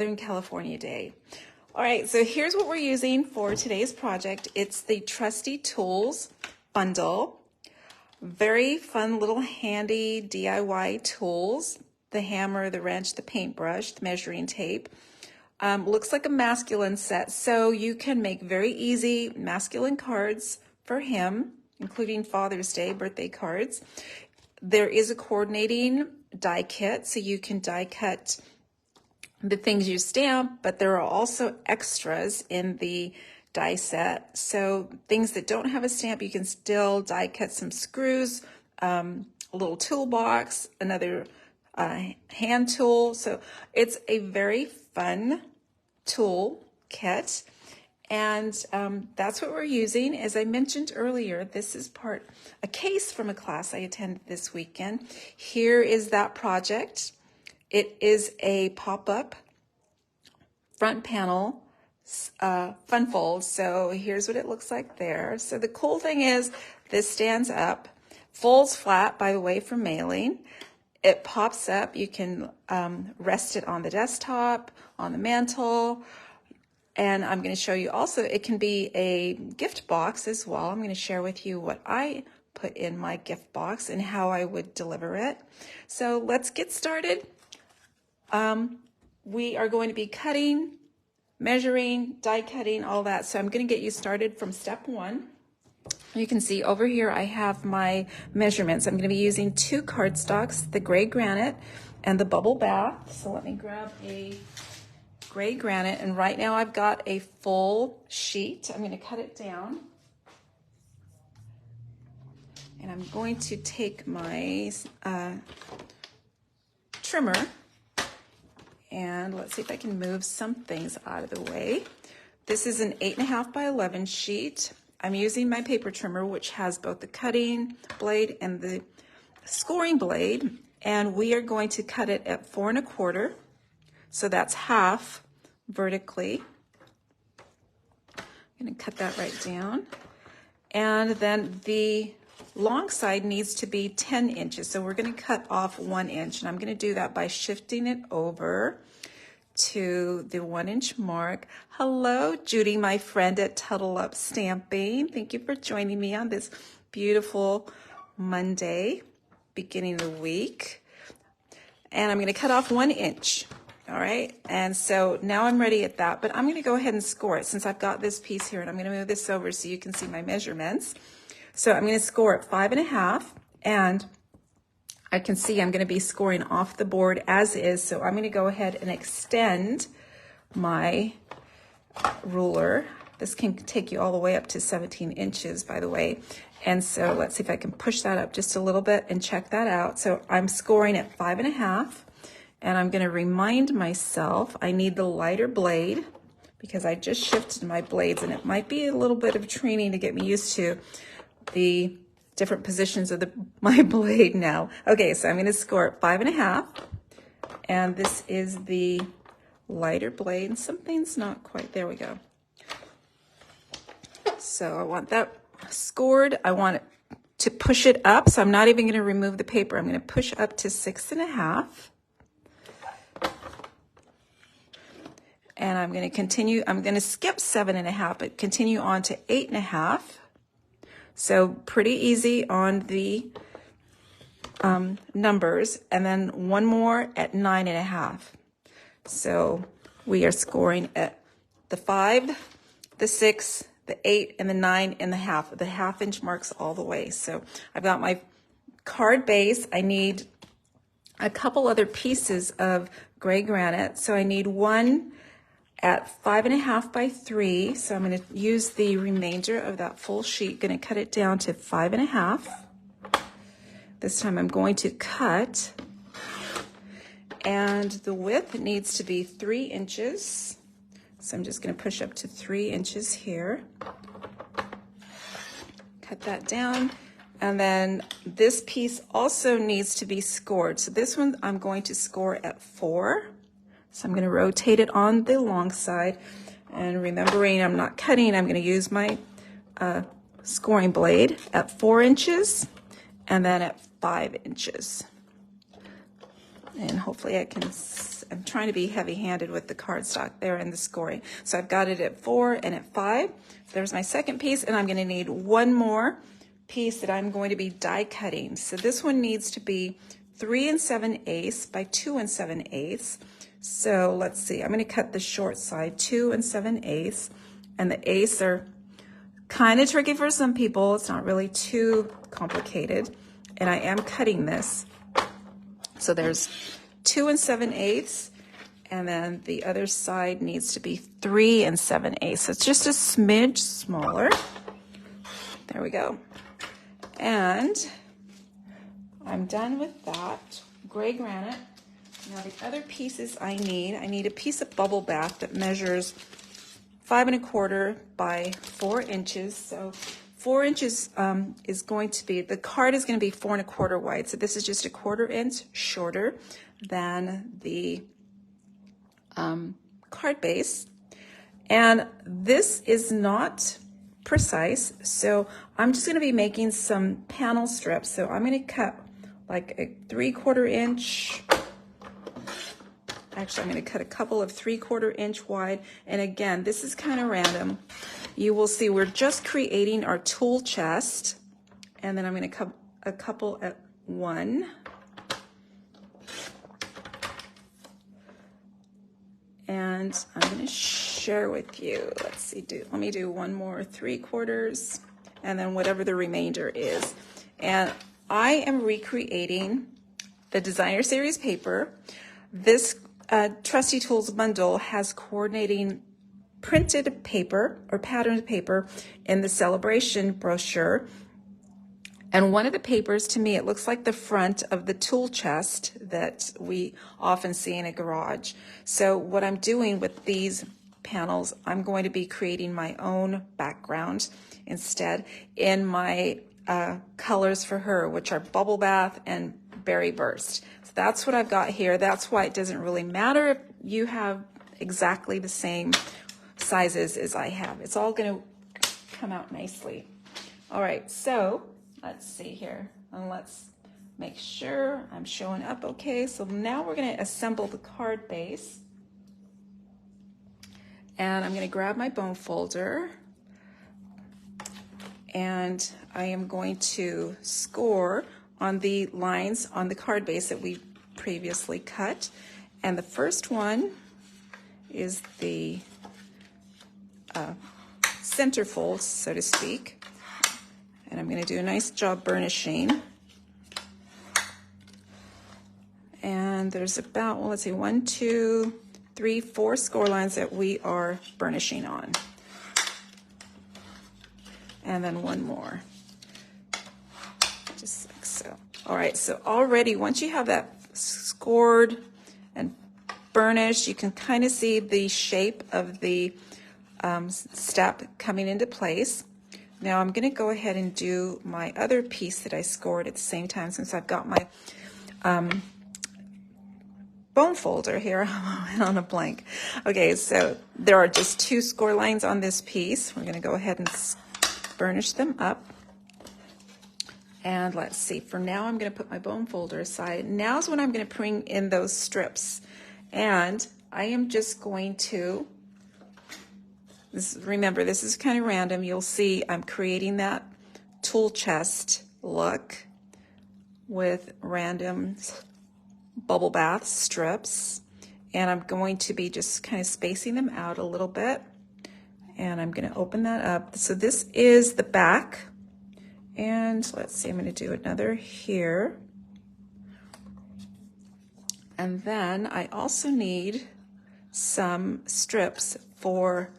Southern California Day. All right, so here's what we're using for today's project. It's the Trusty Tools bundle. Very fun little handy DIY tools. The hammer, the wrench, the paintbrush, the measuring tape. Looks like a masculine set, so you can make very easy masculine cards for him, including Father's Day, birthday cards. There is a coordinating die kit, so you can die cut the things you stamp, but there are also extras in the die set. So things that don't have a stamp, you can still die cut some screws, a little toolbox, another hand tool. So it's a very fun tool kit. And that's what we're using. As I mentioned earlier, this is a case from a class I attended this weekend. Here is that project. It is a pop-up front panel fun fold. So here's what it looks like there. So the cool thing is this stands up, folds flat, by the way, for mailing. It pops up. You can rest it on the desktop, on the mantle. And I'm going to show you also, it can be a gift box as well. I'm going to share with you what I put in my gift box and how I would deliver it. So let's get started. We are going to be cutting, measuring, die cutting, all that. So I'm going to get you started from step one. You can see over here I have my measurements. I'm going to be using 2 cardstocks, the gray granite and the bubble bath. So let me grab a gray granite, and right now I've got a full sheet. I'm going to cut it down. And I'm going to take my trimmer, and let's see if I can move some things out of the way. This is an 8.5 by 11 sheet. I'm using my paper trimmer, which has both the cutting blade and the scoring blade, and we are going to cut it at 4 1/4. So that's half vertically. I'm going to cut that right down. And then the long side needs to be 10 inches. So we're going to cut off 1 inch. And I'm going to do that by shifting it over to the 1 inch mark. Hello, Judy, my friend at Tuttle Up Stamping. Thank you for joining me on this beautiful Monday, beginning of the week. And I'm going to cut off 1 inch. All right, and so now I'm ready at that, but I'm going to go ahead and score it since I've got this piece here, and I'm going to move this over so you can see my measurements. So I'm going to score it 5 1/2, and I can see I'm going to be scoring off the board as is, so I'm going to go ahead and extend my ruler. This can take you all the way up to 17 inches, by the way. And so let's see if I can push that up just a little bit and check that out. So I'm scoring at 5 1/2. And I'm going to remind myself I need the lighter blade because I just shifted my blades, and it might be a little bit of training to get me used to the different positions of my blade now. Okay, so I'm going to score at 5 1/2, and this is the lighter blade. Something's not quite, there we go. So I want that scored. I want it to push it up, so I'm not even going to remove the paper. I'm going to push up to 6 1/2. And I'm going to continue, I'm going to skip 7 1/2, but continue on to 8 1/2. So pretty easy on the numbers. And then one more at 9 1/2. So we are scoring at the 5, the 6, the 8, and the 9 1/2. The 1/2 inch marks all the way. So I've got my card base. I need a couple other pieces of gray granite. So I need one at 5 1/2 by 3. So I'm going to use the remainder of that full sheet, going to cut it down to 5 1/2. This time I'm going to cut, and the width needs to be 3 inches. So I'm just going to push up to 3 inches here. Cut that down. And then this piece also needs to be scored. So this one I'm going to score at 4. So I'm going to rotate it on the long side, and remembering I'm not cutting, I'm going to use my scoring blade at 4 inches and then at 5 inches. And hopefully I can I'm trying to be heavy-handed with the cardstock there and the scoring. So I've got it at 4 and at 5. So there's my second piece, and I'm going to need one more piece that I'm going to be die cutting. So this one needs to be 3 7/8 by 2 7/8. So let's see, I'm going to cut the short side 2 7/8, and the eighths are kind of tricky for some people. It's not really too complicated, and I am cutting this. So there's 2 7/8, and then the other side needs to be 3 7/8. So it's just a smidge smaller. There we go. And I'm done with that. Gray granite. Now the other pieces I need a piece of bubble bath that measures 5 1/4 by 4 inches. So 4 inches is going to be, the card is going to be 4 1/4 wide. So this is just a 1/4 inch shorter than the card base. And this is not precise. So I'm just going to be making some panel strips. So I'm going to cut like a 3/4 inch. Actually, I'm going to cut a couple of 3/4 inch wide. And again, this is kind of random. You will see we're just creating our tool chest. And then I'm going to cut a couple at 1. And I'm going to share with you. Let's see, let me do one more 3/4, and then whatever the remainder is. And I am recreating the Designer Series paper. This Trusty Tools bundle has coordinating printed paper or patterned paper in the celebration brochure. And one of the papers, to me, it looks like the front of the tool chest that we often see in a garage. So what I'm doing with these panels, I'm going to be creating my own background instead in my colors for her, which are Bubble Bath and Berry Burst. So that's what I've got here. That's why it doesn't really matter if you have exactly the same sizes as I have. It's all going to come out nicely. All right, so let's see here, and let's make sure I'm showing up okay. So now we're going to assemble the card base. And I'm going to grab my bone folder, and I am going to score on the lines on the card base that we previously cut. And the first one is the center fold, so to speak. And I'm going to do a nice job burnishing. And there's about, well, let's see, 1, 2, 3, 4 score lines that we are burnishing on. And then one more. Just like so. All right, so already once you have that scored and burnished, you can kind of see the shape of the step coming into place. Now I'm going to go ahead and do my other piece that I scored at the same time, since I've got my bone folder here. I'm on a blank. Okay, so there are just 2 score lines on this piece. We're going to go ahead and burnish them up. And let's see, for now I'm going to put my bone folder aside. Now's when I'm going to bring in those strips. And I am just going to, remember, this is kind of random. You'll see I'm creating that tool chest look with random bubble bath strips. And I'm going to be just kind of spacing them out a little bit. And I'm going to open that up. So this is the back. And let's see, I'm going to do another here. And then I also need some strips for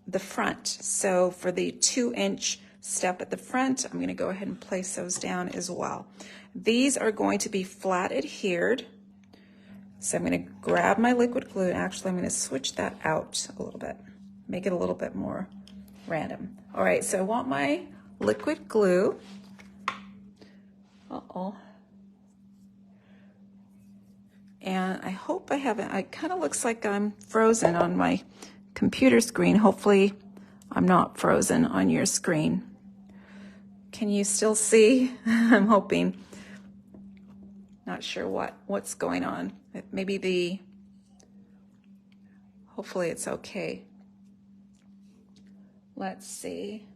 the front. So for the 2-inch step at the front, I'm going to go ahead and place those down as well. These are going to be flat adhered. So I'm going to grab my liquid glue. Actually, I'm going to switch that out a little bit, make it a little bit more random. All right, so I want my liquid glue. And I hope I haven't, it kind of looks like I'm frozen on my computer screen. Hopefully I'm not frozen on your screen. Can you still see? I'm hoping. Not sure what's going on. Maybe the Hopefully it's okay. Let's see.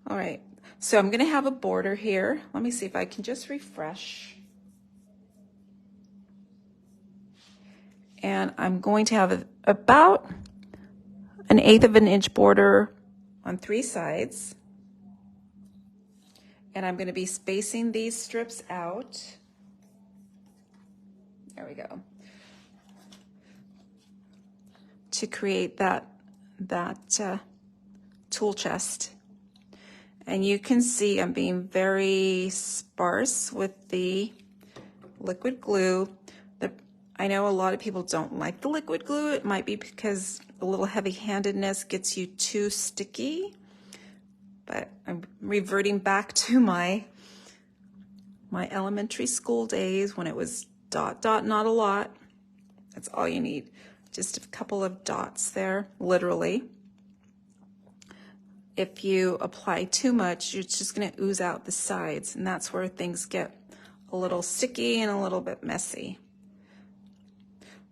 All right, so I'm gonna have a border here. Let me see if I can just refresh. And I'm going to have about 1/8 of an inch border on 3 sides. And I'm going to be spacing these strips out. There we go. To create that tool chest. And you can see I'm being very sparse with the liquid glue. I know a lot of people don't like the liquid glue. It might be because a little heavy-handedness gets you too sticky. But I'm reverting back to my elementary school days when it was dot, dot, not a lot. That's all you need. Just a couple of dots there, literally. If you apply too much, you're just gonna ooze out the sides, and that's where things get a little sticky and a little bit messy.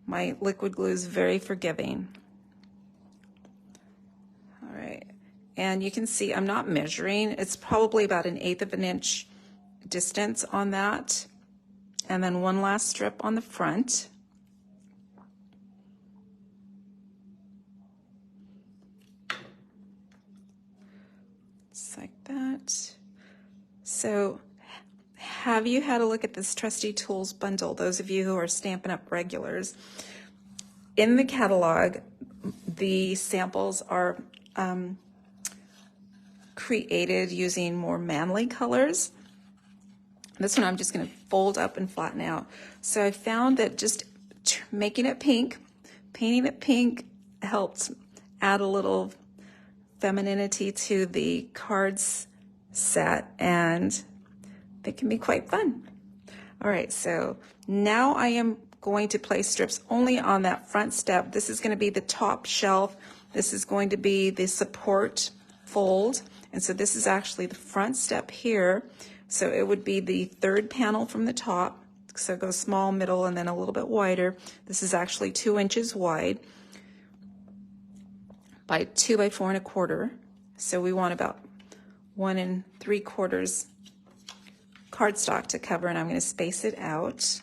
My liquid glue is very forgiving. All right, and you can see I'm not measuring. It's probably about 1/8 of an inch distance on that. And then one last strip on the front. Just like that. So have you had a look at this Trusty Tools bundle? Those of you who are Stampin' Up! Regulars. In the catalog, the samples are created using more manly colors. This one I'm just going to fold up and flatten out. So I found that just making it pink, painting it pink helps add a little femininity to the cards set, and they can be quite fun. All right, so now I am going to place strips only on that front step. This is going to be the top shelf. This is going to be the support fold. And so this is actually the front step here. So it would be the 3rd panel from the top. So it goes small, middle, and then a little bit wider. This is actually 2 inches wide by 2 by 4 1/4. So we want about 1 3/4 cardstock to cover, and I'm going to space it out.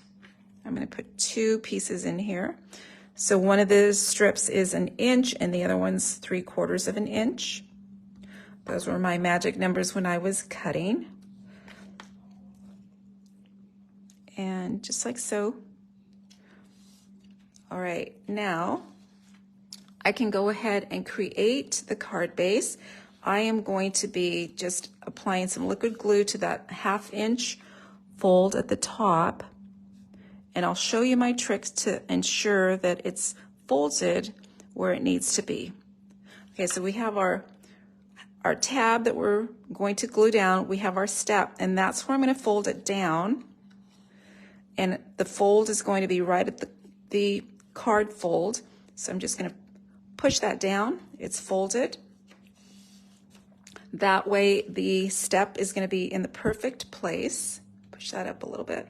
I'm going to put 2 pieces in here. So one of the strips is 1 inch and the other one's 3/4 of an inch. Those were my magic numbers when I was cutting. And just like so. All right, now I can go ahead and create the card base. I am going to be just applying some liquid glue to that 1/2 inch fold at the top. And I'll show you my tricks to ensure that it's folded where it needs to be. Okay, so we have our tab that we're going to glue down. We have our step, and that's where I'm going to fold it down. And the fold is going to be right at the card fold. So I'm just going to push that down. It's folded. That way the step is going to be in the perfect place. Push that up a little bit.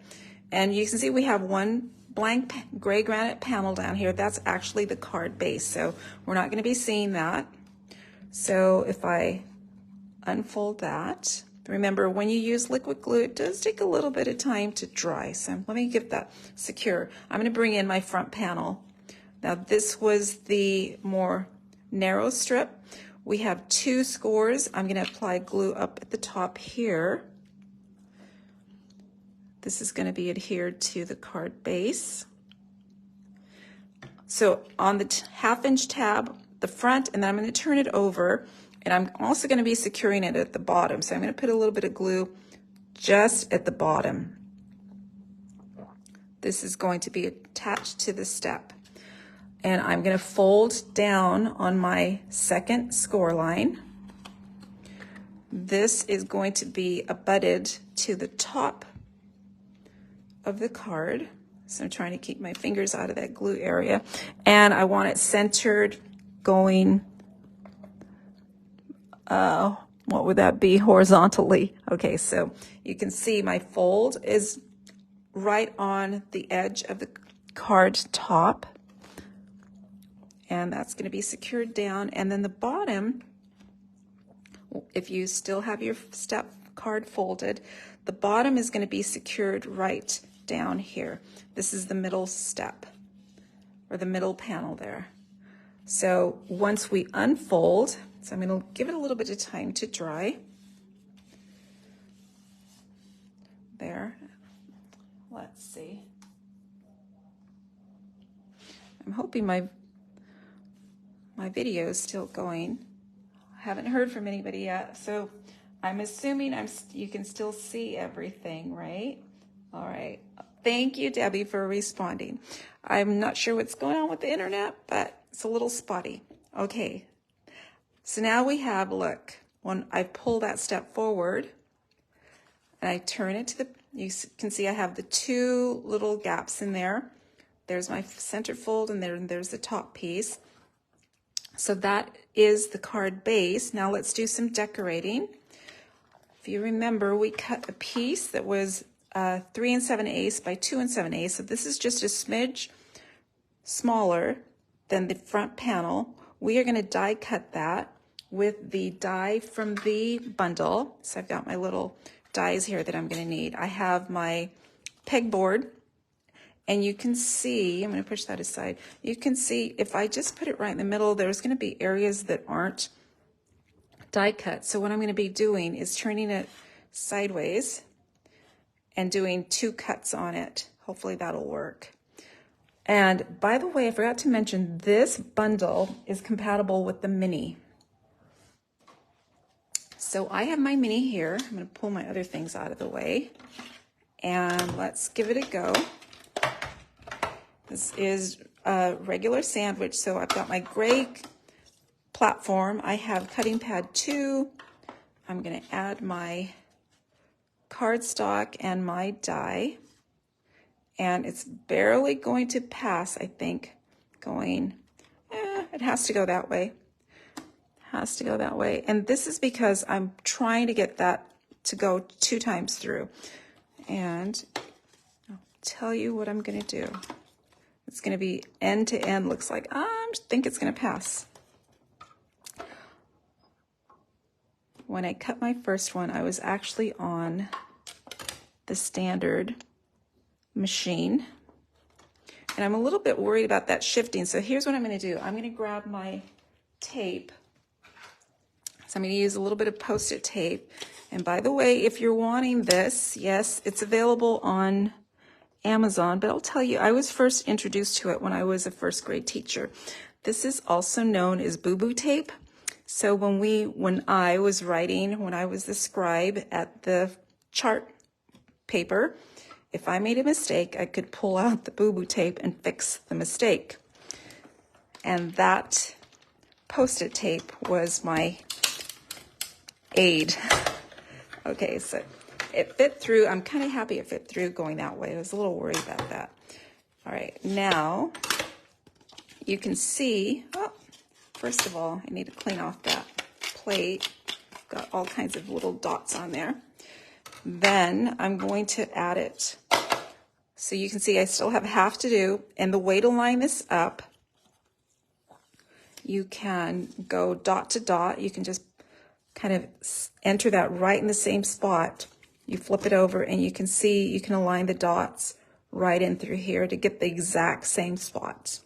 And you can see we have one blank gray granite panel down here. That's actually the card base. So we're not going to be seeing that. So if I unfold that, remember when you use liquid glue, it does take a little bit of time to dry. So let me get that secure. I'm going to bring in my front panel. Now this was the more narrow strip. We have 2 scores. I'm going to apply glue up at the top here. This is going to be adhered to the card base. So on the 1/2 inch tab, the front, and then I'm going to turn it over, and I'm also going to be securing it at the bottom. So I'm going to put a little bit of glue just at the bottom. This is going to be attached to the step. And I'm going to fold down on my 2nd score line. This is going to be abutted to the top of the card. So I'm trying to keep my fingers out of that glue area. And I want it centered going, what would that be, horizontally? Okay, so you can see my fold is right on the edge of the card top. and that's going to be secured down. And then the bottom, if you still have your step card folded, the bottom is going to be secured right down here. This is the middle step, or the middle panel there. So once we unfold, so I'm going to give it a little bit of time to dry. There. Let's see. I'm hoping my video is still going. I haven't heard from anybody yet, so I'm assuming you can still see everything, right? All right. Thank you, Debbie, for responding. I'm not sure what's going on with the internet, but it's a little spotty. Okay. So now we have, look, when I pull that step forward and I turn it to the, you can see I have the two little gaps in there. There's my center fold, and there's the top piece. So that is the card base. Now let's do some decorating. If you remember, we cut a piece that was 3 7/8 by 2 7/8. So this is just a smidge smaller than the front panel. We are going to die cut that with the die from the bundle. So I've got my little dies here that I'm going to need. I have my pegboard, and you can see, I'm going to push that aside. You can see if I just put it right in the middle, there's going to be areas that aren't die cut. So what I'm going to be doing is turning it sideways and doing 2 cuts on it. Hopefully that'll work. And by the way, I forgot to mention, this bundle is compatible with the mini. So I have my mini here. I'm going to pull my other things out of the way, and let's give it a go. This is a regular sandwich, so I've got my gray platform. I have cutting pad 2. I'm going to add my cardstock and my die, and it's barely going to pass, I think, going, it has to go that way. Has to go that way. And this is because I'm trying to get that to go 2 times through. And I'll tell you what I'm going to do. It's going to be end to end. Looks like I think it's going to pass. When I cut my first one, I was actually on the standard machine, and I'm a little bit worried about that shifting. So here's what I'm going to do. I'm going to grab my tape. So I'm going to use a little bit of Post-it tape. And by the way, if you're wanting this, yes, it's available on Amazon, but I'll tell you, I was first introduced to it when I was a first grade teacher. This is also known as boo-boo tape. So when I was writing, when I was the scribe at the chart paper, if I made a mistake, I could pull out the boo-boo tape and fix the mistake. And that Post-it tape was my aid. Okay, so it fit through. I'm kind of happy it fit through going that way. I was a little worried about that. All right, now you can see, first of all, I need to clean off that plate. Got all kinds of little dots on there. Then I'm going to add it. So you can see I still have half to do, and the way to line this up, you can go dot to dot. You can just kind of enter that right in the same spot. You flip it over, and you can see you can align the dots right in through here to get the exact same spot.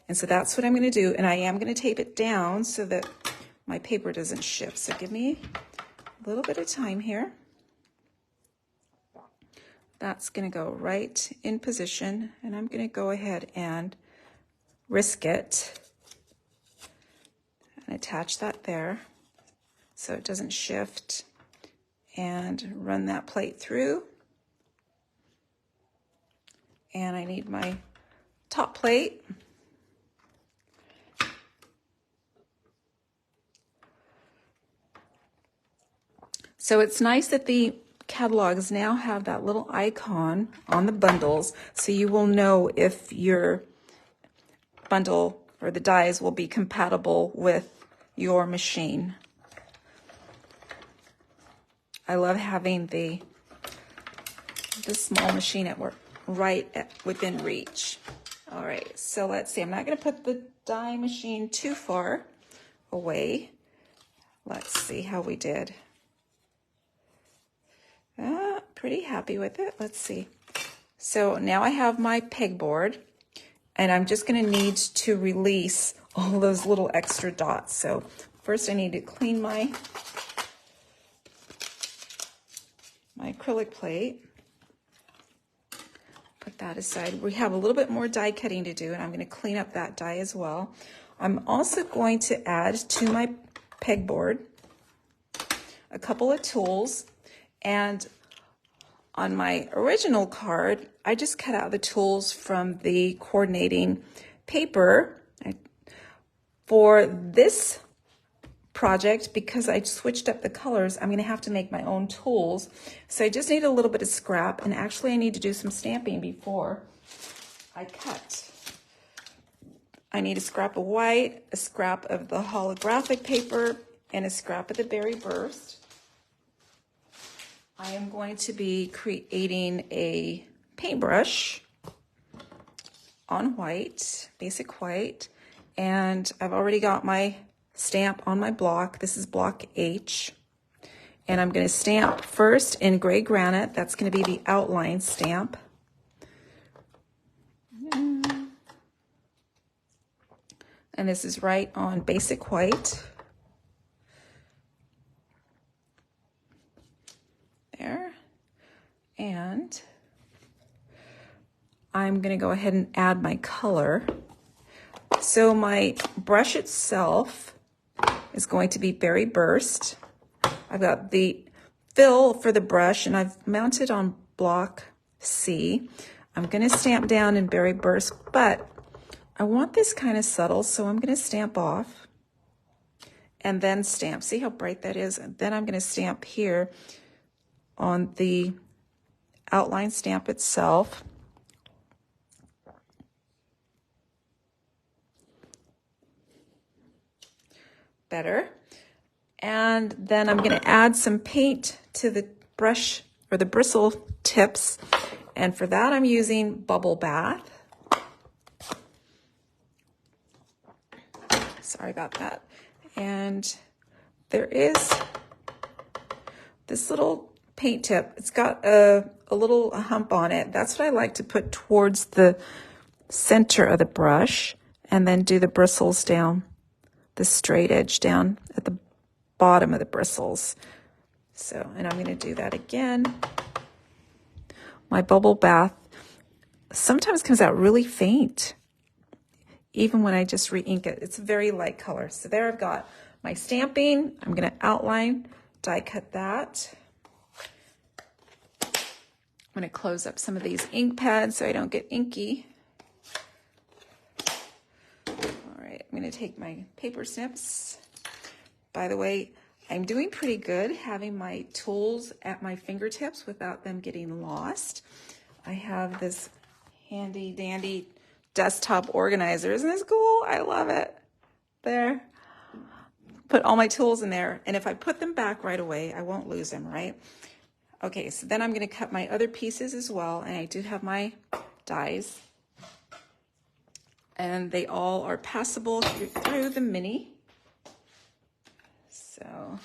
And so that's what I'm going to do, and I am going to tape it down so that my paper doesn't shift. So give me a little bit of time here. That's going to go right in position, and I'm going to go ahead and risk it and attach that there so it doesn't shift, and run that plate through. And I need my top plate. So it's nice that the catalogs now have that little icon on the bundles, so you will know if your bundle or the dies will be compatible with your machine. I love having the small machine at work right within reach. All right, so let's see. I'm not going to put the die machine too far away. Let's see how we did. Pretty happy with it. Let's see. So now I have my pegboard, and I'm just going to need to release all those little extra dots. So first I need to clean my acrylic plate. Put that aside. We have a little bit more die cutting to do, and I'm going to clean up that die as well. I'm also going to add to my pegboard a couple of tools, and on my original card, I just cut out the tools from the coordinating paper. For this project, because I switched up the colors, I'm going to have to make my own tools. So I just need a little bit of scrap, and actually I need to do some stamping before I cut. I need a scrap of white, a scrap of the holographic paper, and a scrap of the berry burst. I am going to be creating a paintbrush on white, basic white, and I've already got my stamp on my block. This is block H, and I'm going to stamp first in gray granite. That's going to be the outline stamp. And this is right on basic white. There. And I'm going to go ahead and add my color. So my brush itself is going to be berry burst. I've got the fill for the brush, and I've mounted on block C. I'm going to stamp down in berry burst, but I want this kind of subtle, so I'm going to stamp off and then stamp. See how bright that is? And then I'm going to stamp here on the outline stamp itself. Better. And then I'm going to add some paint to the brush or the bristle tips, and for that I'm using Bubble Bath. Sorry about that. And there is this little paint tip. It's got a little hump on it. That's what I like to put towards the center of the brush, and then do the bristles down, the straight edge down at the bottom of the bristles. So, and I'm going to do that again. My Bubble Bath sometimes comes out really faint, even when I just re-ink it. It's a very light color. So there I've got my stamping. I'm going to outline, die cut that. I'm going to close up some of these ink pads so I don't get inky. All right, I'm going to take my paper snips. By the way, I'm doing pretty good having my tools at my fingertips without them getting lost. I have this handy dandy desktop organizer. Isn't this cool? I love it. There. Put all my tools in there, and if I put them back right away, I won't lose them, right? Okay, so then I'm going to cut my other pieces as well, and I do have my dies. And they all are passable through the mini. So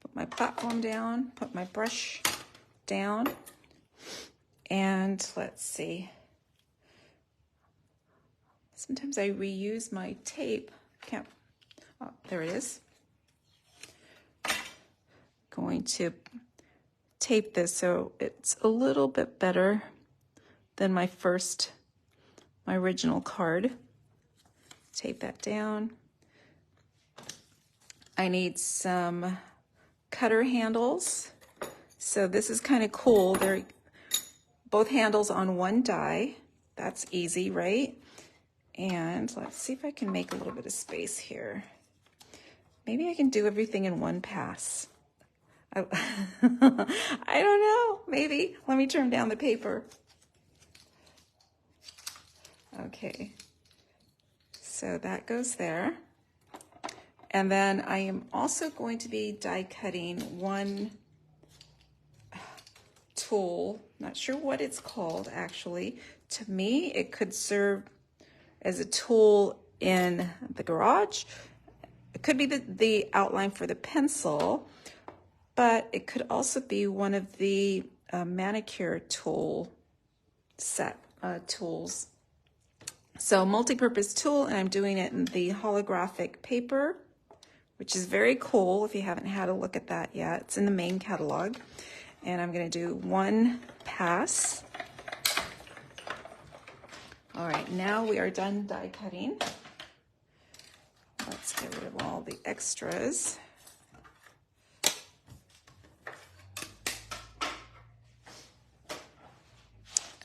put my platform down, put my brush down, and let's see. Sometimes I reuse my tape. Can't, oh, there it is. Going to tape this so it's a little bit better than my original card. Tape that down. I need some cutter handles. So this is kind of cool. They're both handles on one die. That's easy, right? And let's see if I can make a little bit of space here. Maybe I can do everything in one pass. I don't know, maybe. Let me turn down the paper. Okay, so that goes there. And then I am also going to be die cutting one tool. Not sure what it's called, actually. To me, it could serve as a tool in the garage. It could be the outline for the pencil, but it could also be one of the manicure tool set tools. So multi-purpose tool, and I'm doing it in the holographic paper, which is very cool if you haven't had a look at that yet. It's in the main catalog. And I'm going to do one pass. All right, now we are done die cutting. Let's get rid of all the extras.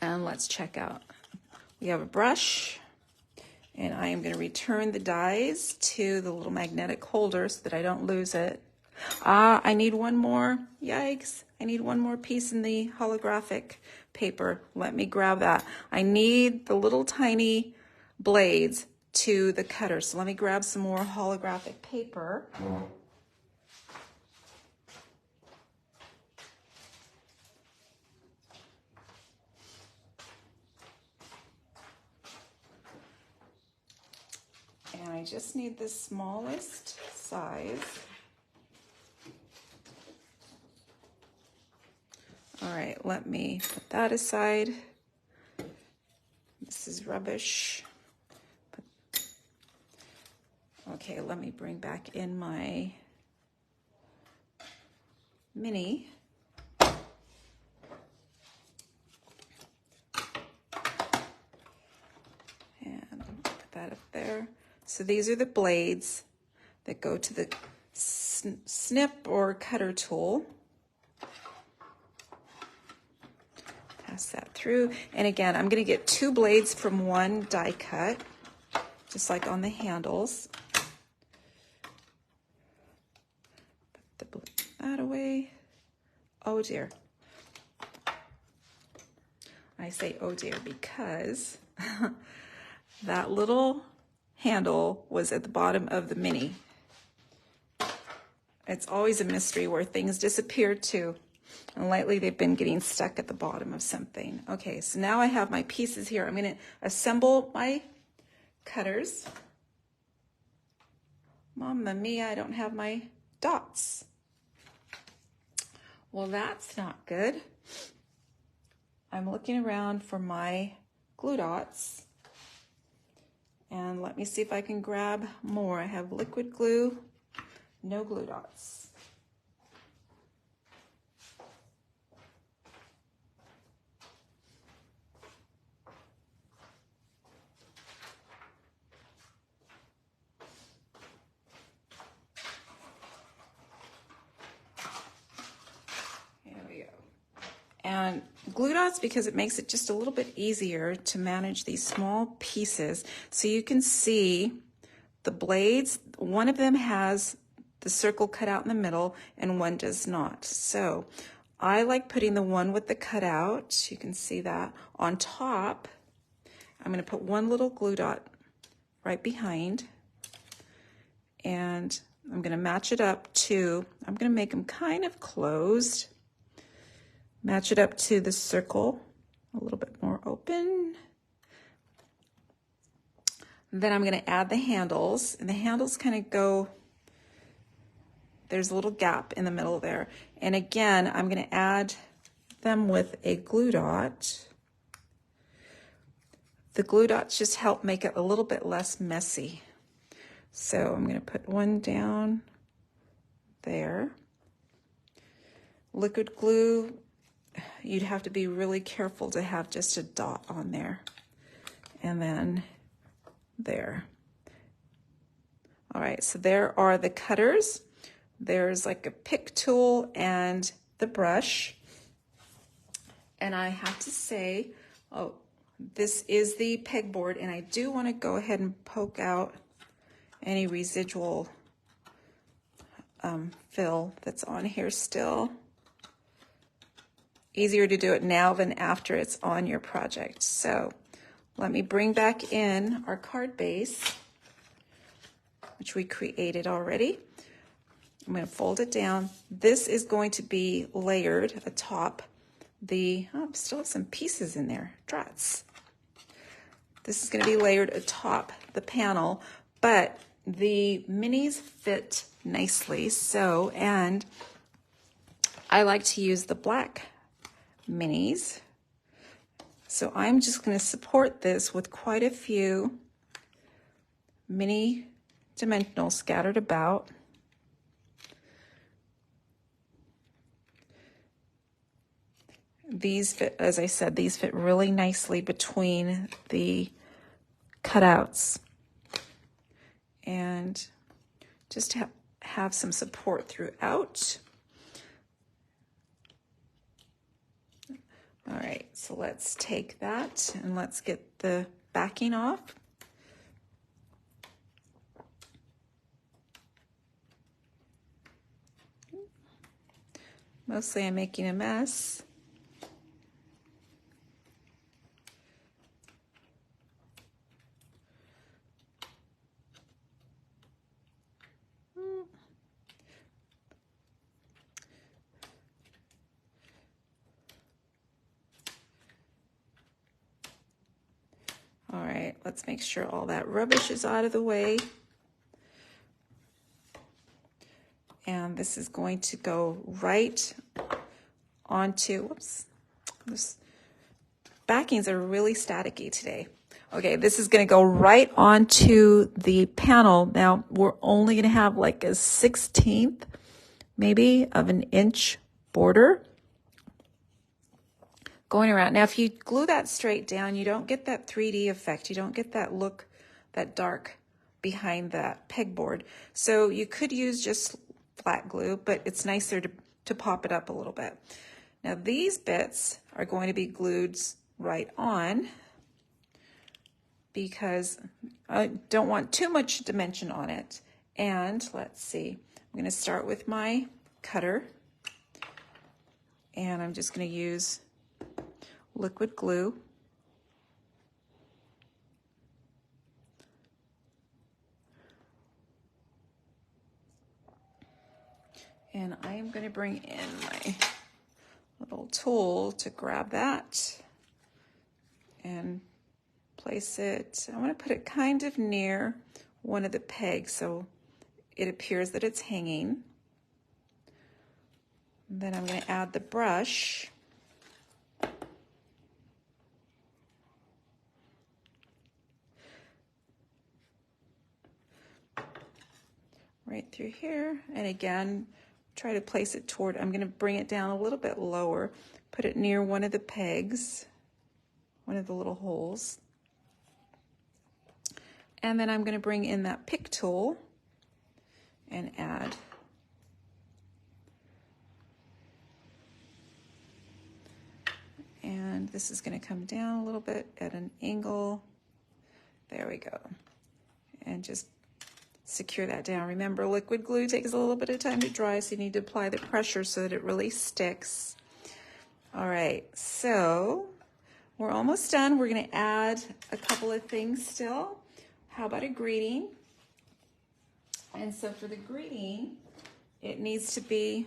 And let's check out. We have a brush, and I am going to return the dies to the little magnetic holder so that I don't lose it. I need one more. Yikes. I need one more piece in the holographic paper. Let me grab that. I need the little tiny blades to the cutter. So let me grab some more holographic paper. And I just need the smallest size. All right, let me put that aside. This is rubbish. Okay, let me bring back in my mini. And put that up there. So these are the blades that go to the snip or cutter tool. Pass that through. And again, I'm going to get 2 blades from one die cut, just like on the handles. Put that away. Oh dear. I say oh dear because that little handle was at the bottom of the mini. It's always a mystery where things disappear too. And lately they've been getting stuck at the bottom of something. Okay, so now I have my pieces here. I'm going to assemble my cutters. Mamma mia, I don't have my dots. Well, that's not good. I'm looking around for my glue dots. And let me see if I can grab more. I have liquid glue, no glue dots. And glue dots, because it makes it just a little bit easier to manage these small pieces. So you can see the blades, one of them has the circle cut out in the middle and one does not. So I like putting the one with the cutout, you can see that, on top. I'm going to put one little glue dot right behind, and I'm going to match it up to, I'm going to make them kind of closed. Match it up to the circle, a little bit more open. Then I'm going to add the handles, and the handles kind of go, there's a little gap in the middle there. And again, I'm going to add them with a glue dot. The glue dots just help make it a little bit less messy. So I'm going to put one down there. Liquid glue, you'd have to be really careful to have just a dot on there. And then there. All right, so there are the cutters. There's like a pick tool and the brush. And I have to say, oh, this is the pegboard, and I do want to go ahead and poke out any residual fill that's on here still. Easier to do it now than after it's on your project. So let me bring back in our card base, which we created already. I'm going to fold it down. This is going to be layered atop the, oh, still have some pieces in there, drats. This is going to be layered atop the panel, but the minis fit nicely. So, and I like to use the black minis. So I'm just going to support this with quite a few mini dimensionals scattered about. These fit, as I said, these fit really nicely between the cutouts, and just have some support throughout. All right, so let's take that and let's get the backing off. Mostly I'm making a mess. All right, let's make sure all that rubbish is out of the way. And this is going to go right onto, whoops, this backings are really staticky today. Okay, this is going to go right onto the panel. Now, we're only going to have like a 1/16 maybe of an inch border going around. Now, if you glue that straight down, you don't get that 3D effect. You don't get that look, that dark behind that pegboard. So you could use just flat glue, but it's nicer to pop it up a little bit. Now, these bits are going to be glued right on because I don't want too much dimension on it. And let's see, I'm going to start with my cutter, and I'm just going to use liquid glue. And I am going to bring in my little tool to grab that and place it. I want to put it kind of near one of the pegs so it appears that it's hanging. And then I'm going to add the brush. Right through here, and again, try to place it toward, I'm going to bring it down a little bit lower, put it near one of the pegs, one of the little holes. And then I'm going to bring in that pick tool and add. And this is going to come down a little bit at an angle. There we go. And just secure that down. Remember, liquid glue takes a little bit of time to dry, so you need to apply the pressure so that it really sticks. All right, so we're almost done. We're going to add a couple of things still. How about a greeting? And so for the greeting, it needs to be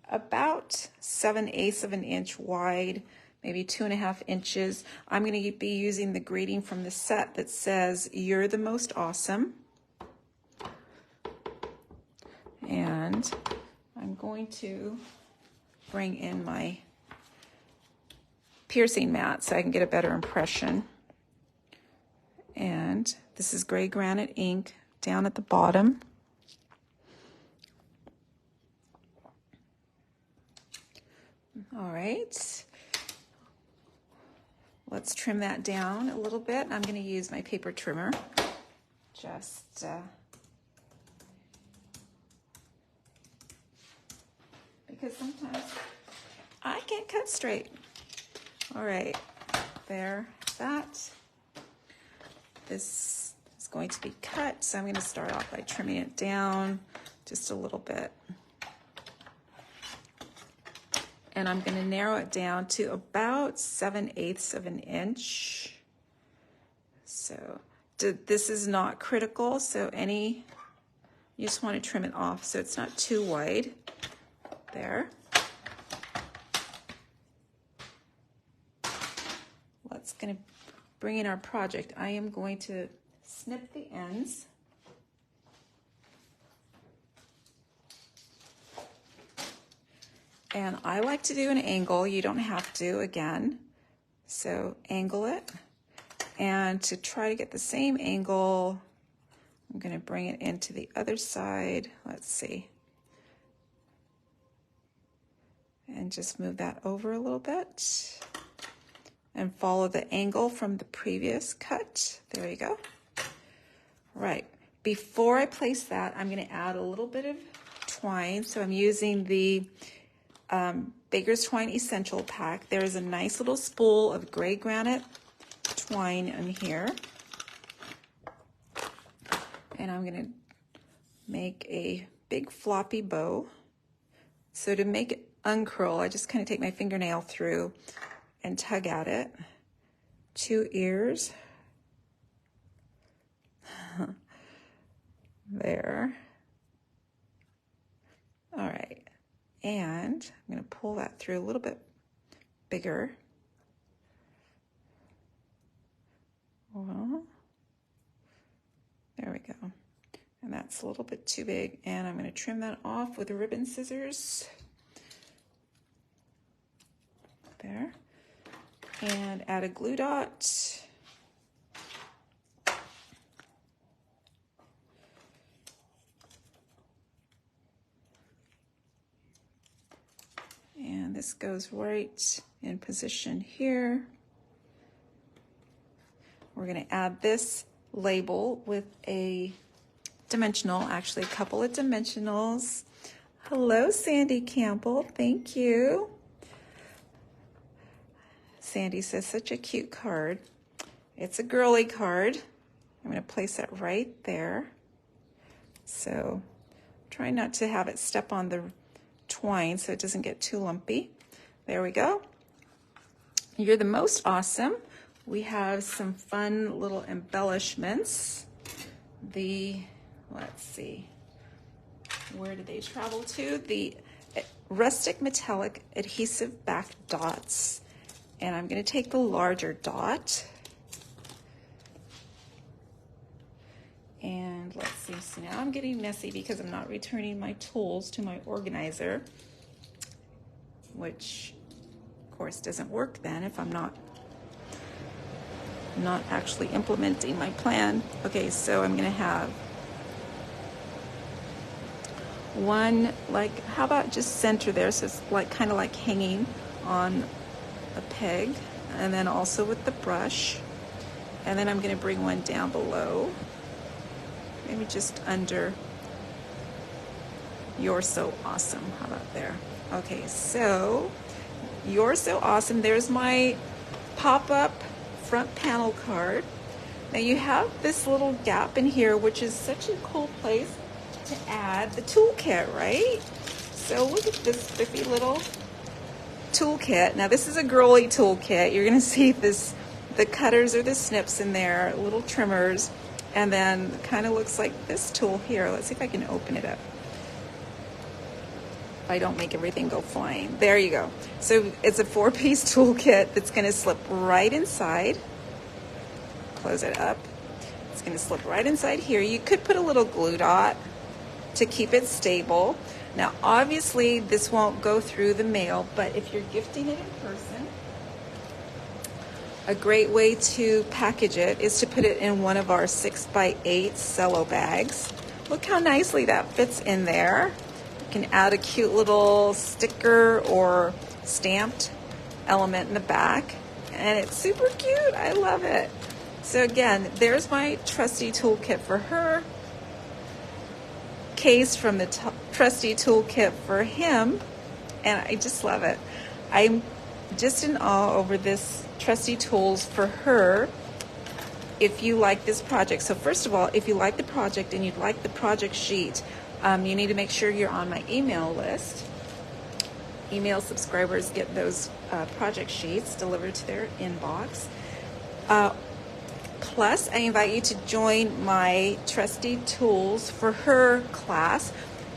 about 7/8 of an inch wide, maybe 2.5 inches. I'm going to be using the greeting from the set that says, "You're the most awesome." And I'm going to bring in my piercing mat so I can get a better impression. And this is gray granite ink down at the bottom. All right. Let's trim that down a little bit. I'm going to use my paper trimmer. Just because sometimes I can't cut straight. All right, there, that. This is going to be cut, so I'm going to start off by trimming it down just a little bit. And I'm going to narrow it down to about 7/8 of an inch. So this is not critical, so you just want to trim it off so it's not too wide. There. Let's going to bring in our project, I am going to snip the ends. And I like to do an angle. You don't have to, again. So angle it. And to try to get the same angle, I'm going to bring it into the other side. Let's see. And just move that over a little bit. And follow the angle from the previous cut. There you go. Right. Before I place that, I'm going to add a little bit of twine. So I'm using the Baker's Twine Essential Pack. There's a nice little spool of gray granite twine in here. And I'm going to make a big floppy bow. So to make it uncurl, I just kind of take my fingernail through and tug at it. 2 ears. There. All right. And I'm going to pull that through a little bit bigger. Well, there we go. And that's a little bit too big. And I'm going to trim that off with the ribbon scissors. There. And add a glue dot. And this goes right in position here. We're going to add this label with a dimensional, actually a couple of dimensionals. Hello, Sandy Campbell. Thank you. Sandy says, such a cute card. It's a girly card. I'm going to place it right there. So try not to have it step on the twine so it doesn't get too lumpy. There we go. You're the most awesome. We have some fun little embellishments. Let's see, where did they travel to? The rustic metallic adhesive back dots. And I'm going to take the larger dot. And let's see, so now I'm getting messy because I'm not returning my tools to my organizer, which of course doesn't work then if I'm not actually implementing my plan. Okay, so I'm going to have one, like, how about just center there, so it's like kind of like hanging on a peg, and then also with the brush. And then I'm going to bring one down below, maybe just under You're So Awesome. How about there? Okay, so You're So Awesome. There's my pop-up front panel card. Now you have this little gap in here, which is such a cool place to add the toolkit, right? So look at this spiffy little toolkit. Now this is a girly toolkit. You're going to see the cutters or the snips in there, little trimmers, and then kind of looks like this tool here. Let's see if I can open it up. If I don't make everything go flying. There you go. So it's a 4-piece toolkit that's going to slip right inside. Close it up. It's going to slip right inside here. You could put a little glue dot to keep it stable. Now obviously this won't go through the mail, but if you're gifting it in person, a great way to package it is to put it in one of our 6x8 cello bags. Look how nicely that fits in there. You can add a cute little sticker or stamped element in the back, and it's super cute. I love it. So again, there's my Trusty Toolkit for her, case from the Trusty Toolkit for him, and I just love it. I'm just in awe over this Trusty Tools for her. If you like this project, so first of all, if you like the project and you'd like the project sheet, you need to make sure you're on my email list. Email subscribers get those project sheets delivered to their inbox. Plus, I invite you to join my Trusty Tools for her class,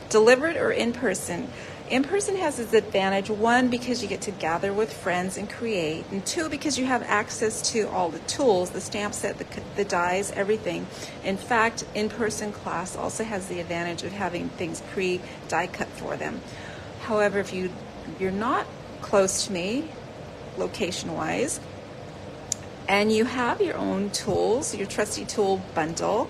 delivered or in person. In-person has its advantage, one, because you get to gather with friends and create, and two, because you have access to all the tools, the stamp set, the dies, everything. In fact, in-person class also has the advantage of having things pre-die cut for them. However, if you're not close to me, location-wise, and you have your own tools, your Trusty Tool bundle,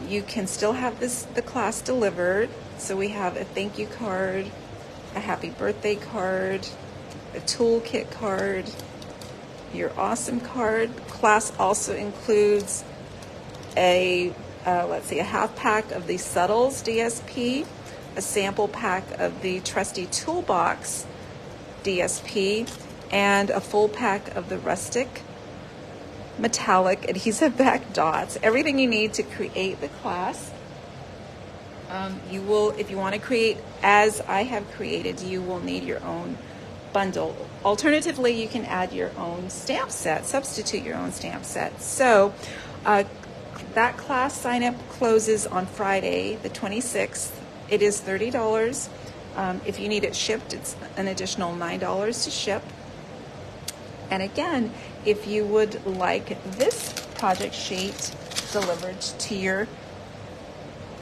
you can still have the class delivered. So we have a thank you card, a happy birthday card, a toolkit card, your awesome card. Class also includes a half pack of the Subtles DSP, a sample pack of the Trusty Toolbox DSP, and a full pack of the Rustic metallic adhesive back dots. Everything you need to create the class. You will, if you want to create as I have created, you will need your own bundle. Alternatively, you can add your own stamp set, substitute your own stamp set. So that class sign up closes on Friday, the 26th. It is $30. If you need it shipped, it's an additional $9 to ship. And again, if you would like this project sheet delivered to your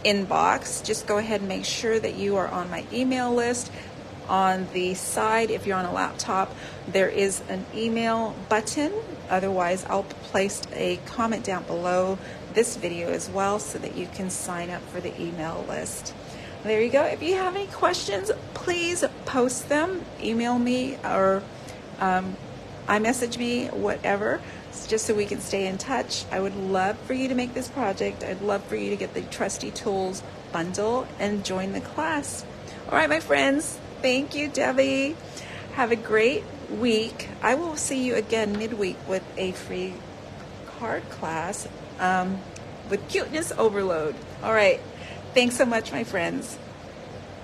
inbox, just go ahead and make sure that you are on my email list. On the side, if you're on a laptop, there is an email button. Otherwise, I'll place a comment down below this video as well so that you can sign up for the email list. There you go. If you have any questions, please post them, email me, or iMessage me, whatever, just so we can stay in touch. I would love for you to make this project. I'd love for you to get the Trusty Tools bundle and join the class. All right, my friends, thank you, Debbie. Have a great week. I will see you again midweek with a free card class with Cuteness Overload. All right, thanks so much, my friends.